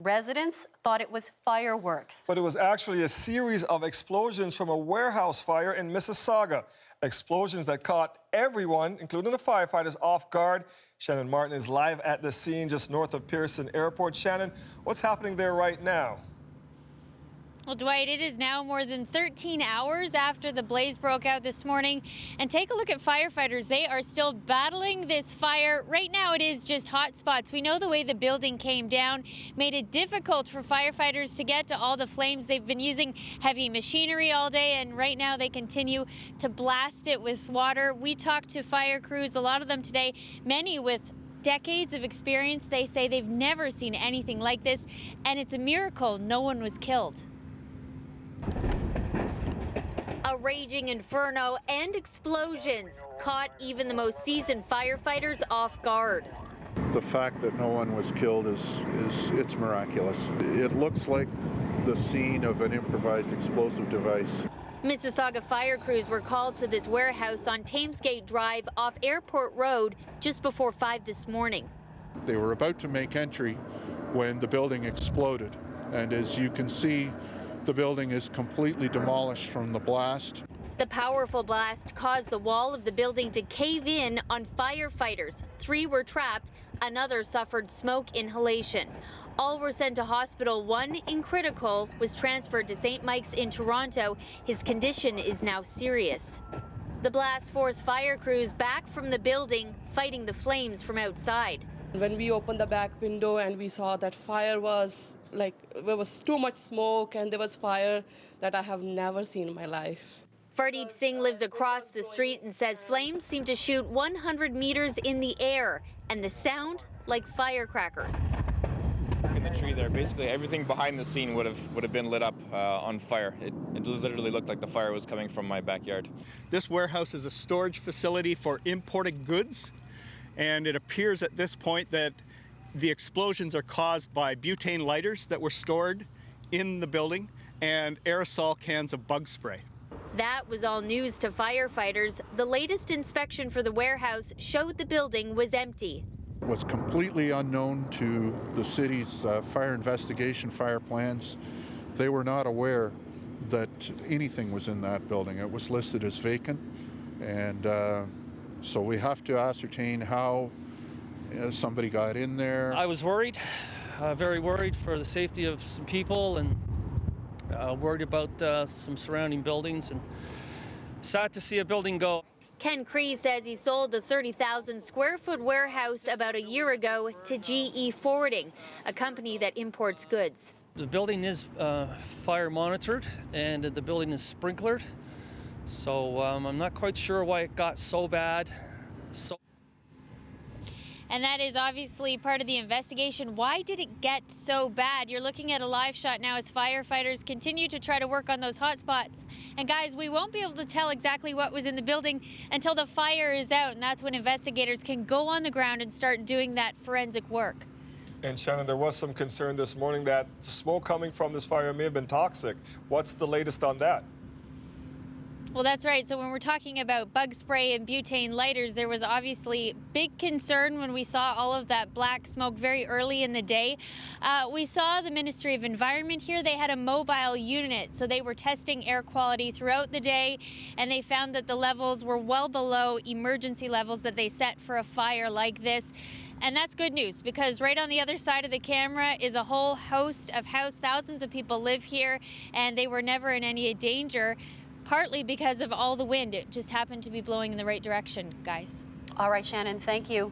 Residents thought it was fireworks. But it was actually a series of explosions from a warehouse fire in Mississauga. Explosions that caught everyone, including the firefighters, off guard. Shannon Martin is live at the scene just north of Pearson Airport. Shannon, what's happening there right now? Well, Dwight, it is now more than 13 hours after the blaze broke out this morning. And take a look at firefighters. They are still battling this fire. Right now, it is just hot spots. We know the way the building came down made it difficult for firefighters to get to all the flames. They've been using heavy machinery all day, and right now they continue to blast it with water. We talked to fire crews, a lot of them today, many with decades of experience. They say they've never seen anything like this, and it's a miracle no one was killed. A raging inferno and explosions caught even the most seasoned firefighters off guard. The fact that no one was killed it's miraculous. It looks like the scene of an improvised explosive device. Mississauga fire crews were called to this warehouse on Thamesgate Drive off Airport Road just before 5 this morning. They were about to make entry when the building exploded, and as you can see, the building is completely demolished from the blast. The powerful blast caused the wall of the building to cave in on firefighters. 3 were trapped, another suffered smoke inhalation. All were sent to hospital. One, in critical, was transferred to St. Mike's in Toronto. His condition is now serious. The blast forced fire crews back from the building, fighting the flames from outside. When we opened the back window and we saw that fire was there was too much smoke and there was fire that I have never seen in my life. Fardeep Singh lives across the street and says flames seem to shoot 100 meters in the air and the sound like firecrackers. In the tree there, basically everything behind the scene would have been lit up on fire. It literally looked like the fire was coming from my backyard. This warehouse is a storage facility for imported goods, and it appears at this point that the explosions are caused by butane lighters that were stored in the building and aerosol cans of bug spray. That was all news to firefighters. The latest inspection for the warehouse showed the building was empty. It was completely unknown to the city's fire investigation, fire plans. They were not aware that anything was in that building. It was listed as vacant, and so we have to ascertain how somebody got in there. I was worried, very worried for the safety of some people, and worried about some surrounding buildings, and sad to see a building go. Ken Cree says he sold a 30,000 square foot warehouse about a year ago to GE Forwarding, a company that imports goods. The building is fire monitored, and the building is sprinklered, so I'm not quite sure why it got so bad. And that is obviously part of the investigation. Why did it get so bad? You're looking at a live shot now as firefighters continue to try to work on those hot spots. And guys, we won't be able to tell exactly what was in the building until the fire is out, and that's when investigators can go on the ground and start doing that forensic work. And Shannon, there was some concern this morning that smoke coming from this fire may have been toxic. What's the latest on that? Well, that's right. So when we're talking about bug spray and butane lighters, there was obviously big concern when we saw all of that black smoke very early in the day. We saw the Ministry of Environment here. They had a mobile unit, so they were testing air quality throughout the day, and they found that the levels were well below emergency levels that they set for a fire like this. And that's good news, because right on the other side of the camera is a whole host of houses. Thousands of people live here, and they were never in any danger, partly because of all the wind. It just happened to be blowing in the right direction, guys. All right, Shannon, thank you.